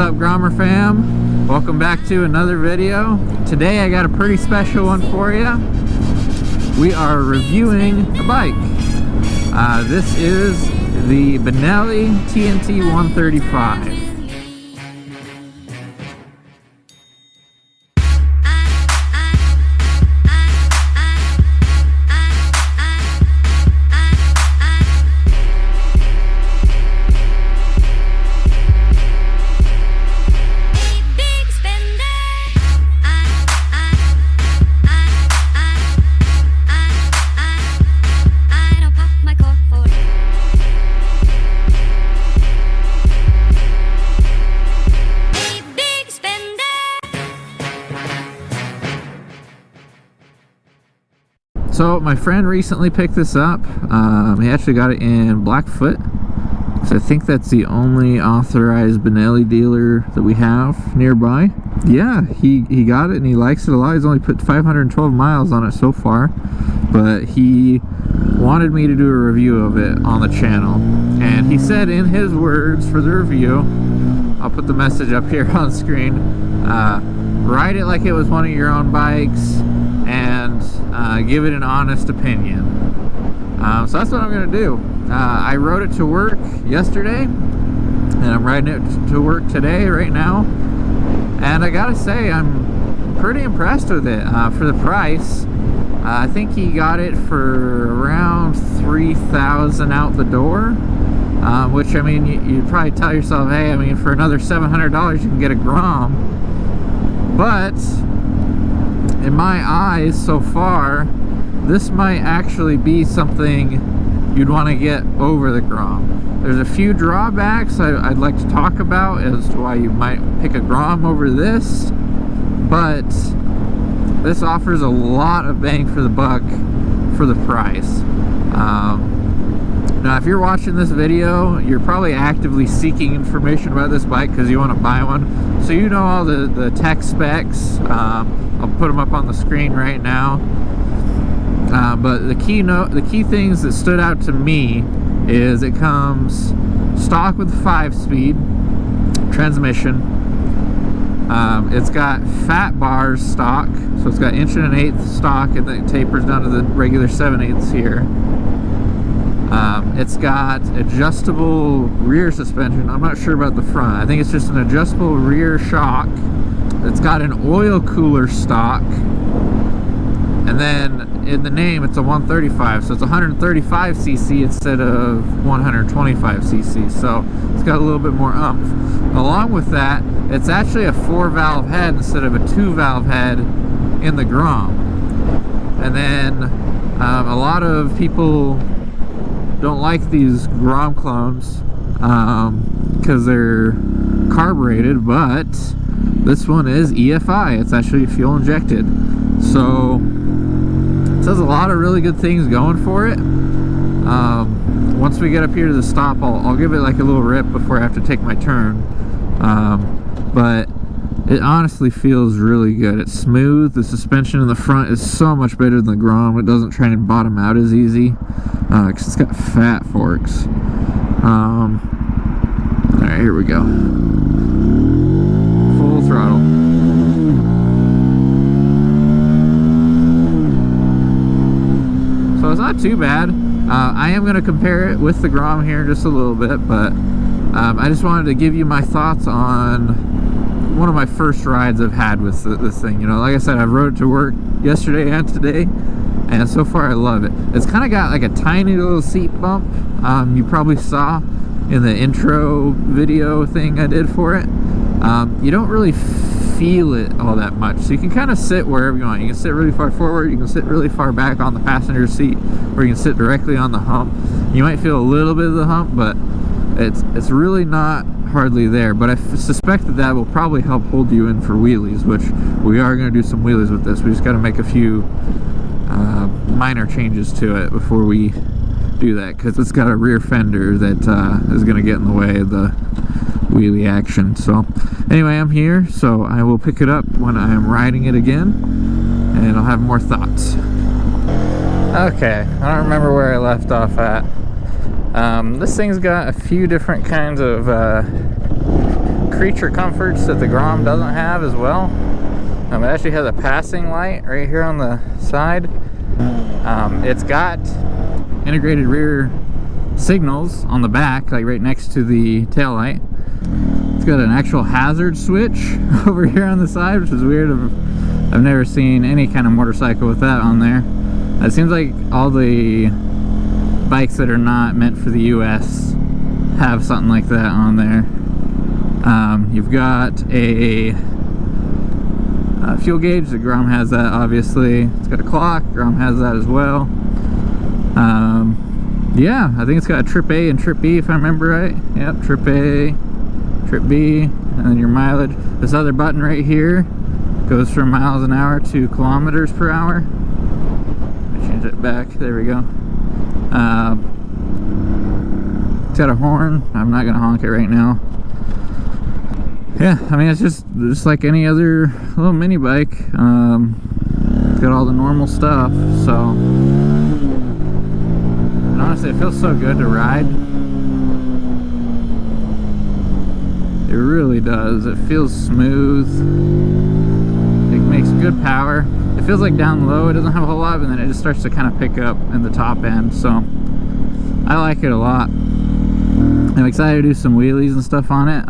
up, Gromer fam? Welcome back to another video. Today I got a pretty special one for you. We are reviewing a bike. This is the Benelli TNT 135. So my friend recently picked this up. He actually got it in Blackfoot. So I think that's the only authorized Benelli dealer that we have nearby. Yeah, he got it and he likes it a lot. He's only put 512 miles on it so far, but he wanted me to do a review of it on the channel. And he said in his words for the review, I'll put the message up here on screen, ride it like it was one of your own bikes and give it an honest opinion. So that's what I'm going to do. I rode it to work yesterday, and I'm riding it to work today, right now. And I gotta say, I'm pretty impressed with it for the price. I think he got it for around $3,000 out the door, which, I mean, you'd probably tell yourself, hey, I mean, for another $700 you can get a Grom. But in my eyes so far, this might actually be something you'd want to get over the Grom. There's a few drawbacks I'd like to talk about as to why you might pick a Grom over this, but this offers a lot of bang for the buck for the price. Now if you're watching this video, you're probably actively seeking information about this bike because you want to buy one, so you know all the tech specs. I'll put them up on the screen right now. But the key things that stood out to me is it comes stock with 5-speed transmission. It's got fat bars stock, so it's got 1 1/8" stock, and then it tapers down to the regular 7/8 here. It's got adjustable rear suspension. I'm not sure about the front. I think it's just an adjustable rear shock. It's got an oil cooler stock, and then in the name it's a 135, so it's 135cc instead of 125cc, so it's got a little bit more oomph. Along with that, it's actually a 4-valve head instead of a 2-valve head in the Grom. And then a lot of people don't like these Grom clones because they're carbureted, but this one is EFI. It's actually fuel injected, so it says a lot of really good things going for it. Once we get up here to the stop, I'll give it like a little rip before I have to take my turn. But it honestly feels really good. It's smooth. The suspension in the front is so much better than the Grom. It doesn't try and bottom out as easy because it's got fat forks. Alright, here we go. Full throttle. So it's not too bad. I am going to compare it with the Grom here in just a little bit, but I just wanted to give you my thoughts on one of my first rides I've had with this thing. You know, like I said, I rode it to work yesterday and today, and so far I love it. It's kind of got like a tiny little seat bump. You probably saw in the intro video thing I did for it. You don't really feel it all that much, so you can kind of sit wherever you want. You can sit really far forward, you can sit really far back on the passenger seat, or you can sit directly on the hump. You might feel a little bit of the hump, but it's really not hardly there. But I suspect that will probably help hold you in for wheelies, which we are going to do some wheelies with this. We just got to make a few minor changes to it before we do that, because it's got a rear fender that is going to get in the way of the wheelie action. So anyway, I'm here, so I will pick it up when I am riding it again, and I'll have more thoughts. Okay, I don't remember where I left off at. This thing's got a few different kinds of creature comforts that the Grom doesn't have as well. It actually has a passing light right here on the side. It's got integrated rear signals on the back, like right next to the tail light. It's got an actual hazard switch over here on the side, which is weird. I've never seen any kind of motorcycle with that on there. It seems like all the bikes that are not meant for the US have something like that on there. You've got a fuel gauge. The Grom has that, obviously. It's got a clock. Grom has that as well. Yeah, I think it's got a trip A and trip B, if I remember right. Yep, trip A, trip B, and then your mileage. This other button right here goes from miles an hour to kilometers per hour. Let me change it back. There we go. It's got a horn. I'm not gonna honk it right now. Yeah, I mean, it's just like any other little mini bike. It's got all the normal stuff, so. And honestly, it feels so good to ride. It really does. It feels smooth. It makes good power. It feels like down low it doesn't have a whole lot, but then it just starts to kind of pick up in the top end. So I like it a lot. I'm excited to do some wheelies and stuff on it.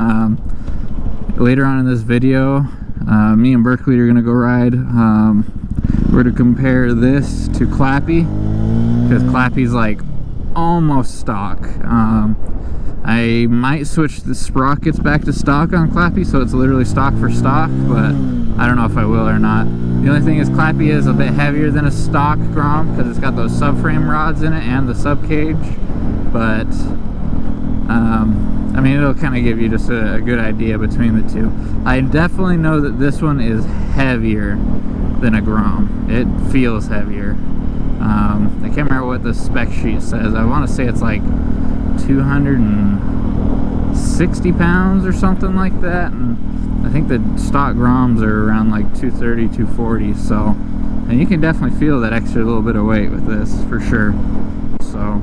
Later on in this video, me and Berkley are gonna go ride. We're to compare this to Clappy, because Clappy's like almost stock. I might switch the sprockets back to stock on Clappy, so it's literally stock for stock, but I don't know if I will or not. The only thing is Clappy is a bit heavier than a stock Grom because it's got those subframe rods in it and the sub cage, but I mean, it'll kind of give you just a good idea between the two. I definitely know that this one is heavier than a Grom. It feels heavier. I can't remember what the spec sheet says. I want to say it's like 260 pounds or something like that, and I think the stock Groms are around like 230, 240, so, and you can definitely feel that extra little bit of weight with this for sure. So,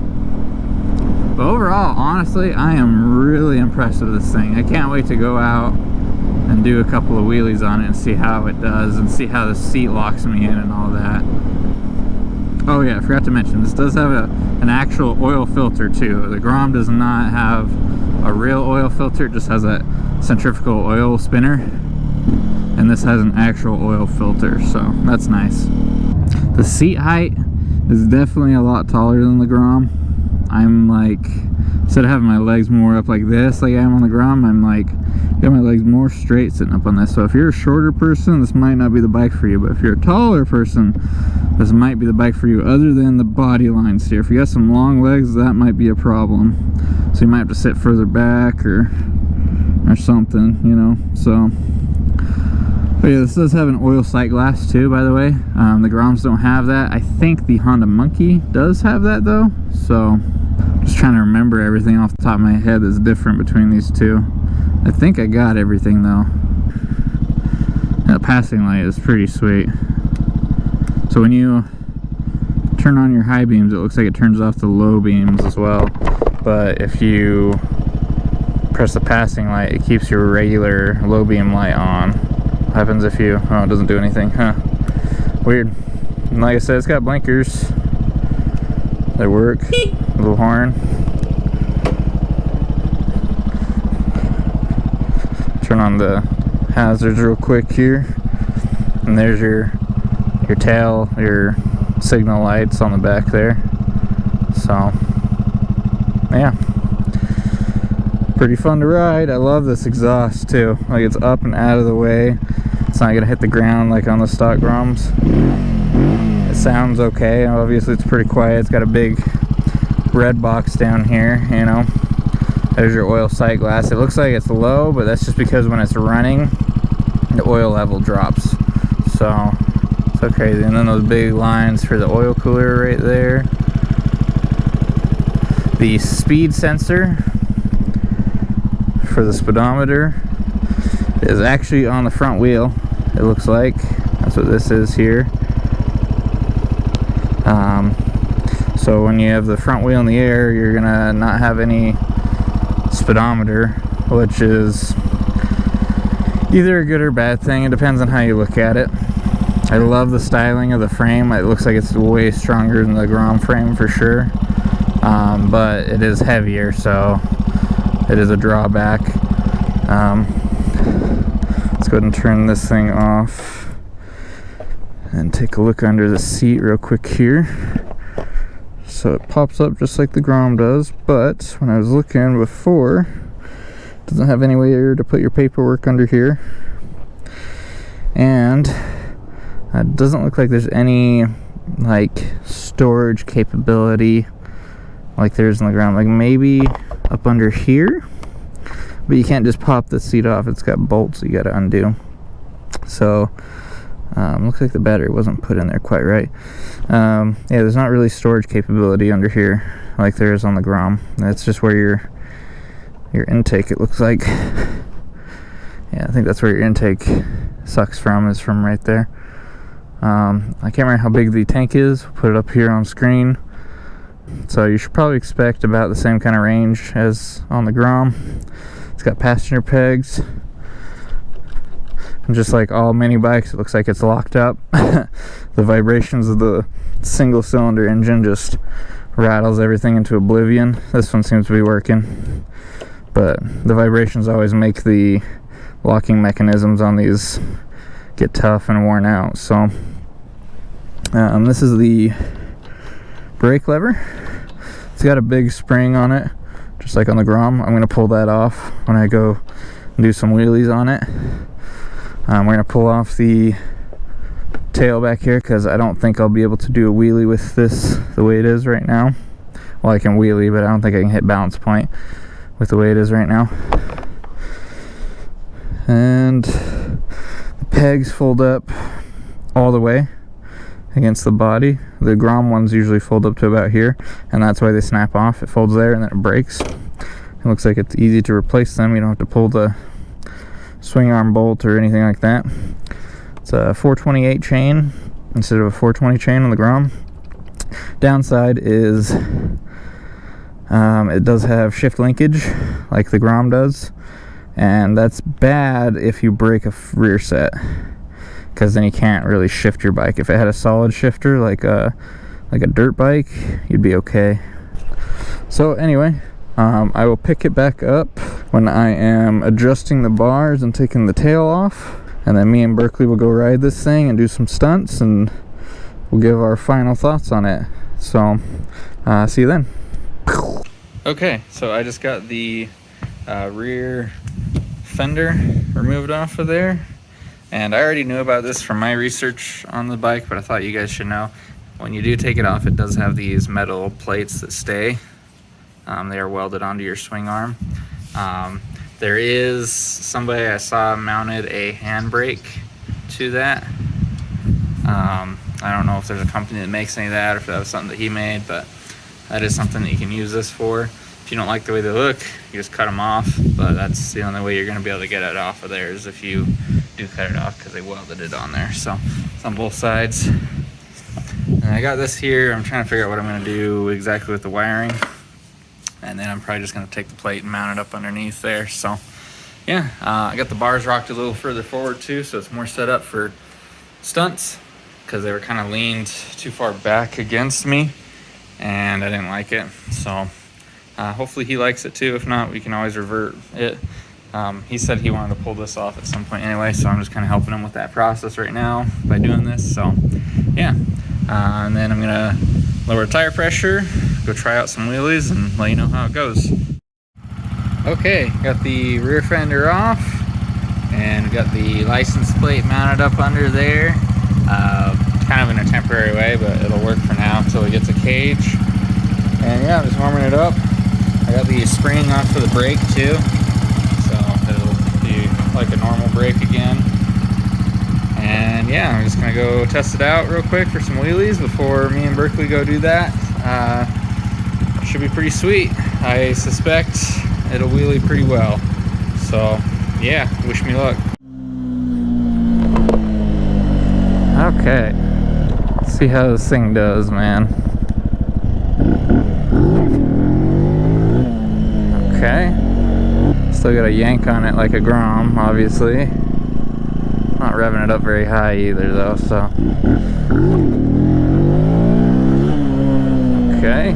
but overall, honestly, I am really impressed with this thing. I can't wait to go out and do a couple of wheelies on it and see how it does, and see how the seat locks me in and all that. Oh yeah, I forgot to mention, this does have an actual oil filter too. The Grom does not have a real oil filter, it just has a centrifugal oil spinner. And this has an actual oil filter, so that's nice. The seat height is definitely a lot taller than the Grom. I'm like, instead of having my legs more up like this, like I am on the Grom, I'm like, got my legs more straight sitting up on this. So if you're a shorter person, this might not be the bike for you, but if you're a taller person, this might be the bike for you, other than the body lines here. If you got some long legs, that might be a problem. So you might have to sit further back or something, you know. So, but yeah, this does have an oil sight glass too, by the way. The Groms don't have that. I think the Honda Monkey does have that though. So, just trying to remember everything off the top of my head that's different between these two. I think I got everything though. That passing light is pretty sweet. So when you turn on your high beams, it looks like it turns off the low beams as well. But if you press the passing light, it keeps your regular low beam light on. What happens if you, oh, it doesn't do anything, huh? Weird. And like I said, it's got blinkers. They work. Little horn. Turn on the hazards real quick here. And there's your tail, your signal lights on the back there. So, yeah. Pretty fun to ride. I love this exhaust too. Like, it's up and out of the way. It's not gonna hit the ground like on the stock Groms. It sounds okay. Obviously it's pretty quiet. It's got a big red box down here, you know. There's your oil sight glass. It looks like it's low, but that's just because when it's running, the oil level drops. So, so crazy. And then those big lines for the oil cooler right there. The speed sensor for the speedometer is actually on the front wheel, it looks like. That's what this is here. So when you have the front wheel in the air, you're gonna not have any speedometer, which is either a good or bad thing. It depends on how you look at it. I love the styling of the frame. It looks like it's way stronger than the Grom frame for sure, but it is heavier, so it is a drawback. Let's go ahead and turn this thing off and take a look under the seat real quick here. So it pops up just like the Grom does, but when I was looking before, it doesn't have anywhere to put your paperwork under here, and it doesn't look like there's any like storage capability like there's in the Grom. Like maybe up under here, but you can't just pop the seat off. It's got bolts you got to undo. So looks like the battery wasn't put in there quite right. Yeah, there's not really storage capability under here like there is on the Grom. That's just where your intake, it looks like. Yeah, I think that's where your intake sucks from, is from right there. I can't remember how big the tank is. We'll put it up here on screen. So you should probably expect about the same kind of range as on the Grom. It's got passenger pegs. And just like all mini bikes, it looks like it's locked up. The vibrations of the single cylinder engine just rattles everything into oblivion. This one seems to be working, but the vibrations always make the locking mechanisms on these get tough and worn out. So this is the brake lever. It's got a big spring on it, just like on the Grom. I'm going to pull that off when I go and do some wheelies on it. We're going to pull off the tail back here because I don't think I'll be able to do a wheelie with this the way it is right now. Well, I can wheelie, but I don't think I can hit balance point with the way it is right now. And the pegs fold up all the way against the body. The Grom ones usually fold up to about here, and that's why they snap off. It folds there and then it breaks. It looks like it's easy to replace them. You don't have to pull the swing arm bolt or anything like that. It's a 428 chain instead of a 420 chain on the Grom. Downside is it does have shift linkage like the Grom does, and that's bad if you break a rear set, because then you can't really shift your bike. If it had a solid shifter like a dirt bike, you'd be okay. So anyway, I will pick it back up when I am adjusting the bars and taking the tail off, and then me and Berkley will go ride this thing and do some stunts, and we'll give our final thoughts on it. So see you then. Okay, so I just got the rear fender removed off of there, and I already knew about this from my research on the bike, but I thought you guys should know. When you do take it off, it does have these metal plates that stay. They are welded onto your swing arm. There is somebody I saw mounted a handbrake to that. I don't know if there's a company that makes any of that or if that was something that he made, but that is something that you can use this for. If you don't like the way they look, you just cut them off, but that's the only way you're going to be able to get it off of there is if you do cut it off, because they welded it on there. So it's on both sides. And I got this here. I'm trying to figure out what I'm going to do exactly with the wiring. And then I'm probably just going to take the plate and mount it up underneath there. So yeah, I got the bars rocked a little further forward too, so it's more set up for stunts, because they were kind of leaned too far back against me and I didn't like it. So hopefully he likes it too. If not, we can always revert it. He said he wanted to pull this off at some point anyway, so I'm just kind of helping him with that process right now by doing this. So yeah, and then I'm gonna lower tire pressure, go try out some wheelies, and let you know how it goes. Okay, got the rear fender off, and got the license plate mounted up under there. Kind of in a temporary way, but it'll work for now until it gets a cage. And yeah, I'm just warming it up. I got the spring off for the brake too, so it'll be like a normal brake again. And yeah, I'm just gonna go test it out real quick for some wheelies before me and Berkley go do that. Should be pretty sweet. I suspect it'll wheelie pretty well. So yeah, wish me luck. Okay, let's see how this thing does, man. Okay, still got a yank on it like a Grom, obviously. not revving it up very high either though, so. Okay.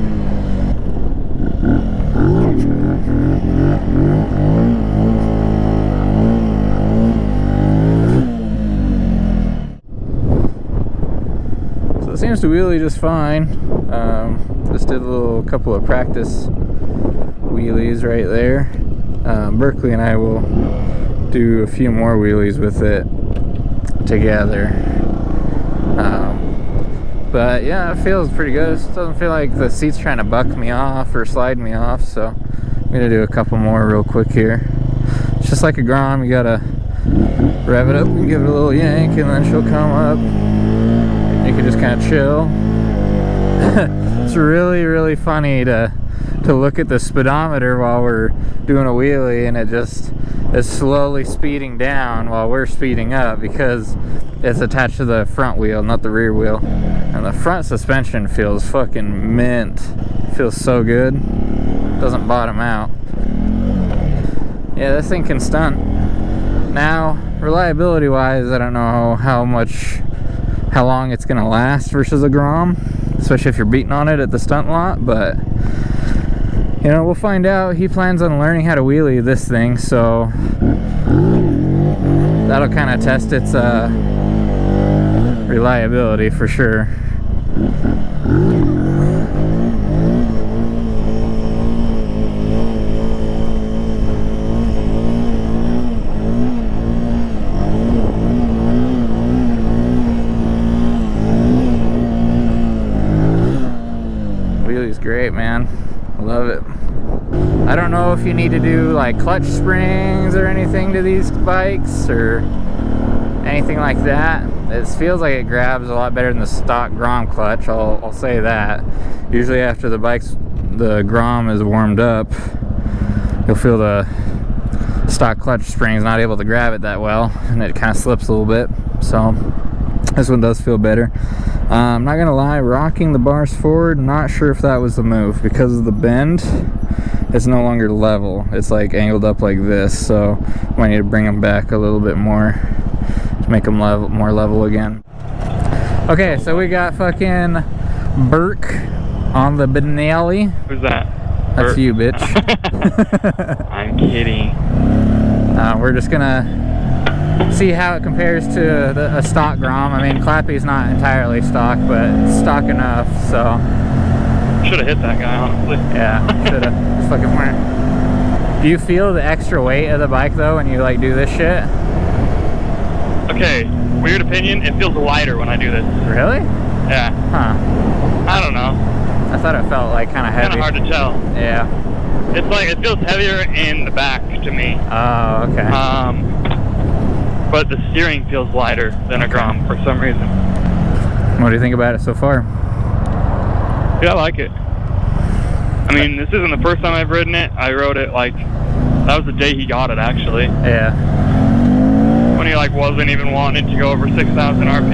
So it seems to wheelie just fine. Just did a couple of practice wheelies right there. Berkley and I will do a few more wheelies with it together. But yeah, it feels pretty good. It doesn't feel like the seat's trying to buck me off or slide me off, so I'm gonna do a couple more real quick here. It's just like a Grom, you gotta rev it up and give it a little yank, and then she'll come up. You can just kind of chill. It's really funny to look at the speedometer while we're doing a wheelie, and it just is slowly speeding down while we're speeding up because it's attached to the front wheel, not the rear wheel. And the front suspension feels fucking mint. It feels so good. Doesn't bottom out. Yeah, this thing can stunt. Now, reliability wise, I don't know how long it's gonna last versus a Grom, especially if you're beating on it at the stunt lot, but you know, we'll find out. He plans on learning how to wheelie this thing, so that'll kind of test its reliability for sure. Wheelie's great, man. I love it. I don't know if you need to do like clutch springs or anything to these bikes or anything like that. It feels like it grabs a lot better than the stock Grom clutch, I'll say that. Usually after the Grom is warmed up, you'll feel the stock clutch spring's not able to grab it that well, and it kind of slips a little bit. So this one does feel better. I'm not gonna lie, rocking the bars forward, not sure if that was the move because of the bend. It's no longer level. It's like angled up like this, so might need to bring them back a little bit more to make them more level again. Okay, so we got fucking Berk on the Benelli. Who's that? That's Berk. you, bitch. I'm kidding. We're just gonna see how it compares to a stock Grom. I mean, Clappy's not entirely stock, but it's stock enough, so. Should have hit that guy, honestly. Yeah, should have. Just fucking went. Do you feel the extra weight of the bike though when you like do this shit? Okay, weird opinion. It feels lighter when I do this. Really? Yeah. Huh. I don't know. I thought it felt like kind of heavy. Kind of hard to tell. Yeah. It's like it feels heavier in the back to me. Oh, okay. But the steering feels lighter than a Grom for some reason. What do you think about it so far? Yeah, I like it. I mean, this isn't the first time I've ridden it. I rode it like, that was the day he got it actually. Yeah. When he like wasn't even wanting to go over 6,000 RPM.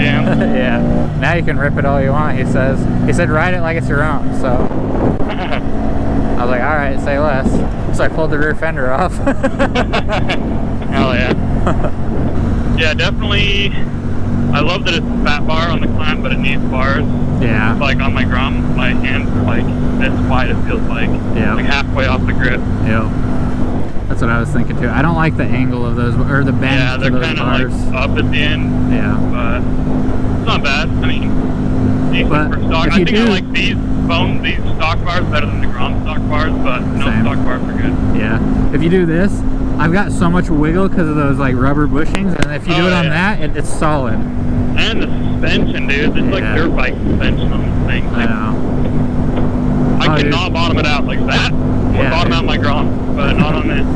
Yeah. Now you can rip it all you want, he says. He said ride it like it's your own, so. I was like, alright, say less. So I pulled the rear fender off. Hell yeah. Yeah, definitely. I love that it's a fat bar on the clamp, but it needs bars. Yeah. It's like on my Grom, my hands are like this wide, it feels like. Yeah. Like halfway off the grip. Yep. That's what I was thinking too. I don't like the angle of those, or the bend Yeah, they're to those kind of bars. like up at the end. Yeah. But it's not bad. I mean, decent But for stock. if I you think do- I like these stock bars better than the Grom stock bars, but no Same. stock bars are good. Yeah. If you do this, I've got so much wiggle because of those like rubber bushings, and if you do it on that, it's solid. And the suspension, dude. It's like dirt bike suspension on this thing. I Like, know. I cannot bottom it out like that. I Yeah, bottom dude. out my Grom, but not on this.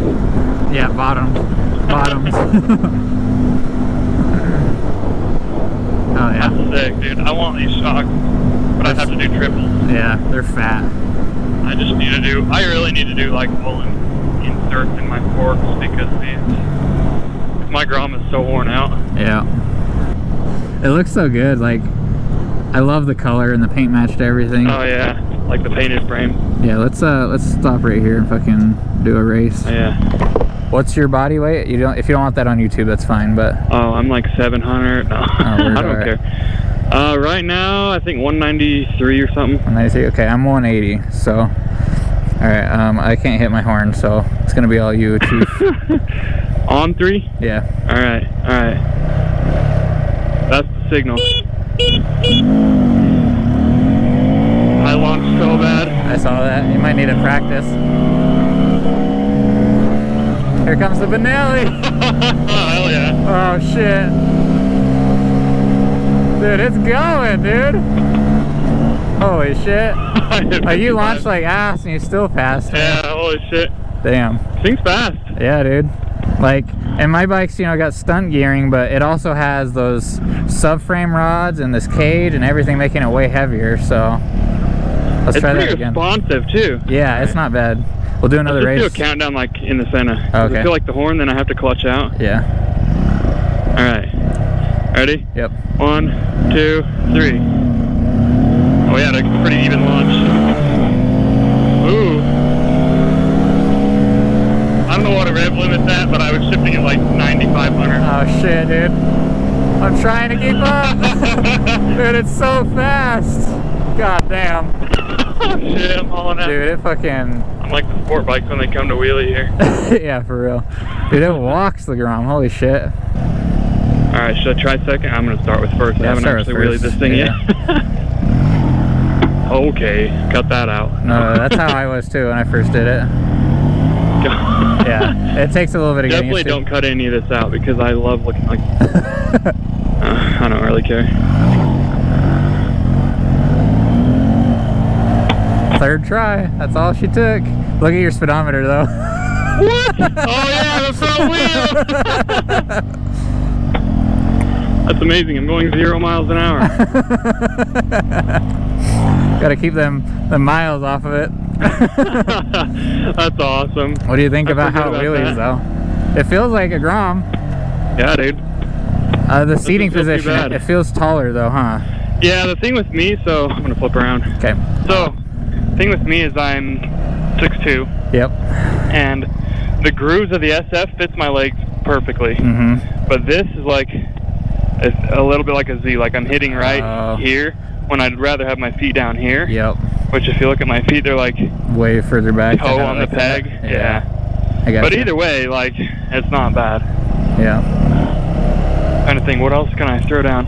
Yeah, bottoms. Oh yeah. That's sick, dude. I want these shocks, but I'd have to do triples. Yeah, they're fat. I really need to do like full inserts in my forks because my Grom is so worn out. Yeah. It looks so good. Like I love the color and the paint matched everything. Oh yeah, like the painted frame. Yeah, let's stop right here and fucking do a race. Yeah. What's your body weight? You don't, if you don't want that on YouTube, that's fine. But oh, I'm like 700. No, I don't care. Right now, I think 193 or something. 193. Okay, I'm 180. So, all right. I can't hit my horn, so it's gonna be all you, Chief. On 3? Yeah. All right. That's the signal. I launched so bad. I saw that. You might need to practice. Here comes the Benelli. Hell yeah. Oh shit. Dude, it's going, dude. Holy shit. Oh, you launched like ass and you still passed. Yeah, holy shit. Damn. Thing's fast. Yeah, dude. Like, and my bike's, you know, got stunt gearing, but it also has those subframe rods and this cage and everything, making it way heavier. So let's try that again. It's pretty responsive too. Yeah, it's not bad. We'll do another race. Let's do a countdown like in the center. Okay. I feel like the horn, then I have to clutch out. Yeah. All right. Ready? Yep. 1, 2, 3. Oh yeah, that's a pretty even launch. Ooh. I don't know what a rev limit's at, but I was shifting at like 9,500. Oh shit, dude. I'm trying to keep up. Dude, it's so fast. God damn. Oh shit, I'm hauling out. Dude, it fucking... I'm like the sport bikes when they come to wheelie here. Yeah, for real. Dude, it walks the Grom. Holy shit. Alright, should I try second? I'm gonna start with first. Yeah, I haven't actually wheelied this thing yet. Okay, cut that out. No, that's how I was too when I first did it. Yeah, it takes a little bit of getting Definitely used to. don't cut any of this out because I love looking like... I don't really care. Third try. That's all she took. Look at your speedometer though. What? Oh yeah, the front wheel! That's amazing. I'm going 0 miles an hour. Gotta keep the miles off of it. That's awesome. What do you think about how it wheelies though? It feels like a Grom. Yeah, dude. The seating position, it feels taller though, huh? Yeah, the thing with me, so I'm gonna flip around. Okay. So, the thing with me is I'm 6'2". Yep. And the grooves of the SF fits my legs perfectly. Mm-hmm. But this is like a little bit like a Z. Like I'm hitting right here when I'd rather have my feet down here. Yep. Which if you look at my feet, they're like way further back. Toe on like the peg. That. Yeah. I got but you. either way, like it's not bad. Yeah. Kind of thing. What else can I throw down?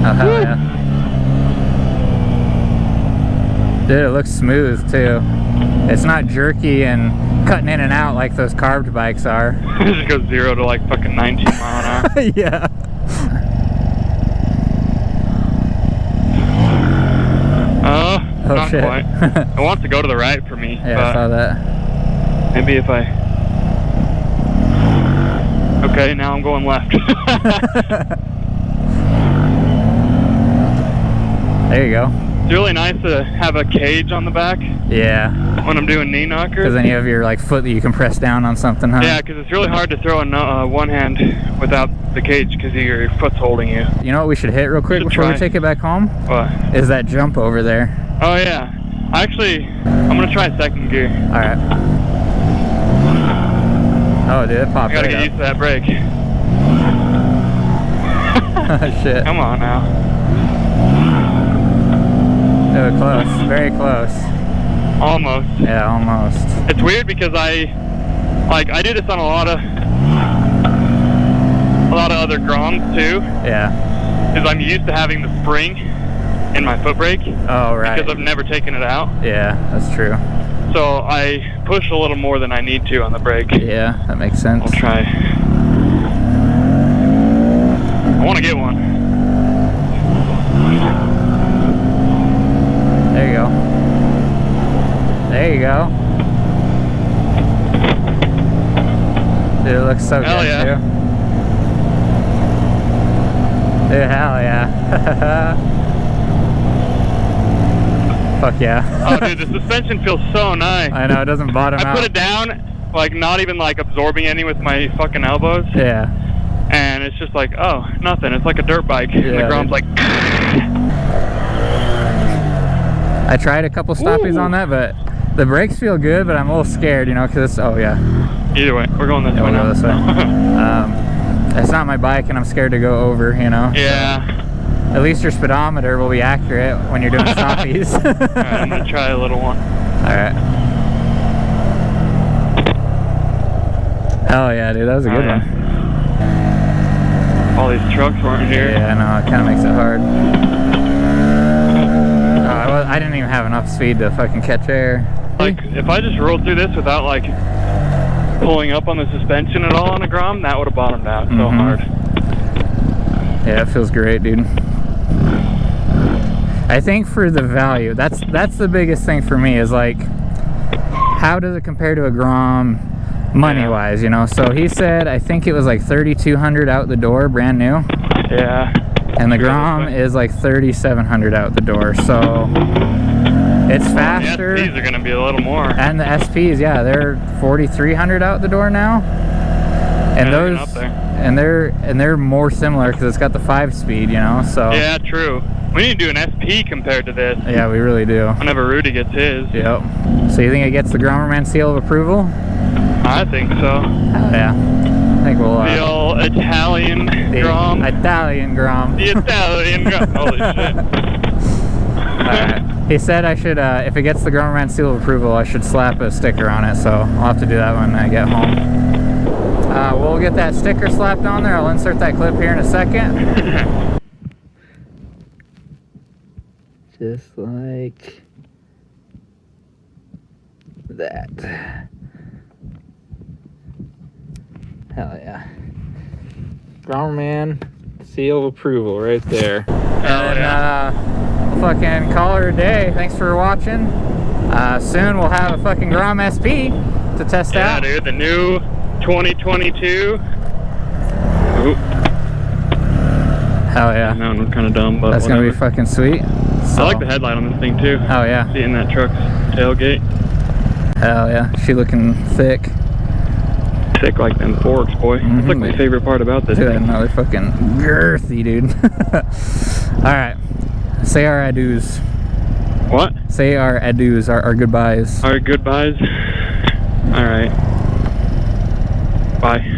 Oh hell yeah. Dude, it looks smooth too. It's not jerky and cutting in and out like those carved bikes are. It just goes 0 to like fucking 19 mile an hour. Yeah. Oh not shit. quite. It wants to go to the right for me. Yeah, I saw that. Maybe if I... Okay, now I'm going left. There you go. It's really nice to have a cage on the back. Yeah. When I'm doing knee knockers. Because then you have your like foot that you can press down on something, huh? Yeah, because it's really hard to throw one hand without the cage because your foot's holding you. You know what we should hit real quick before we take it back home? What? Is that jump over there. Oh yeah. Actually, I'm going to try second gear. Alright. Oh dude, it popped I gotta right get up. used to that brake. Shit. Come on now. Oh, close. Very close. Almost. Yeah, almost. It's weird because I do this on a lot of other Groms too. Yeah. Because I'm used to having the spring in my foot brake. Oh, right. Because I've never taken it out. Yeah, that's true. So I push a little more than I need to on the brake. Yeah, that makes sense. I'll try. I want to get one. There you go. There you go. Dude, it looks so Hell good yeah. too. Dude, hell yeah. Fuck yeah. Oh dude, the suspension feels so nice. I know, it doesn't bottom out. I put it down. like not even like absorbing any with my fucking elbows. Yeah. And it's just like, oh, nothing. It's like a dirt bike. Yeah, and the ground's like. I tried a couple stoppies on that, but the brakes feel good, but I'm a little scared, you know, because it's, oh yeah. Either way, we're going this way. We'll now. go this way. It's not my bike, and I'm scared to go over, you know. Yeah. So at least your speedometer will be accurate when you're doing stoppies. Alright, I'm gonna try a little one. Alright. Oh yeah, dude, that was a good one. All these trucks weren't here. Yeah, I know, it kind of makes it hard. I didn't even have enough speed to fucking catch air. Like, if I just rolled through this without, like, pulling up on the suspension at all on a Grom, that would have bottomed out so hard. Yeah, it feels great, dude. I think for the value, that's the biggest thing for me is, like, how does it compare to a Grom money-wise, you know? So he said, I think it was like $3,200 out the door, brand new. Yeah. And the Grom is like $3,700 out the door, so it's faster. The SPs are gonna be a little more. And the SPs, yeah, they're $4,300 out the door now. And those, up there. and they're more similar because it's got the 5-speed, you know. So yeah, true. We need to do an SP compared to this. Yeah, we really do. Whenever Rudy gets his. Yep. So you think it gets the Gromerman seal of approval? I think so. Hell yeah. I think we'll the old Italian Grom. Italian Grom. The Italian Grom. Holy shit. Alright. He said I should, if it gets the Gromerman seal of approval, I should slap a sticker on it, so I'll have to do that when I get home. We'll get that sticker slapped on there. I'll insert that clip here in a second. Just like that. Hell yeah. Gromerman seal of approval right there. And we'll fucking call her a day. Thanks for watching. Soon we'll have a fucking Grom SP to test out. Yeah, dude, the new 2022. Oop. Hell yeah. That one was kind of dumb, but that's whatever. Gonna be fucking sweet. So. I like the headlight on this thing too. Oh yeah. Seeing that truck's tailgate. Hell yeah. She looking thick. Thick like them forks, boy. That's like my favorite part about this thing. thing. Another fucking girthy, dude. Alright. Say our adieus. What? Say our adieus, our goodbyes. Our goodbyes. Alright. Bye.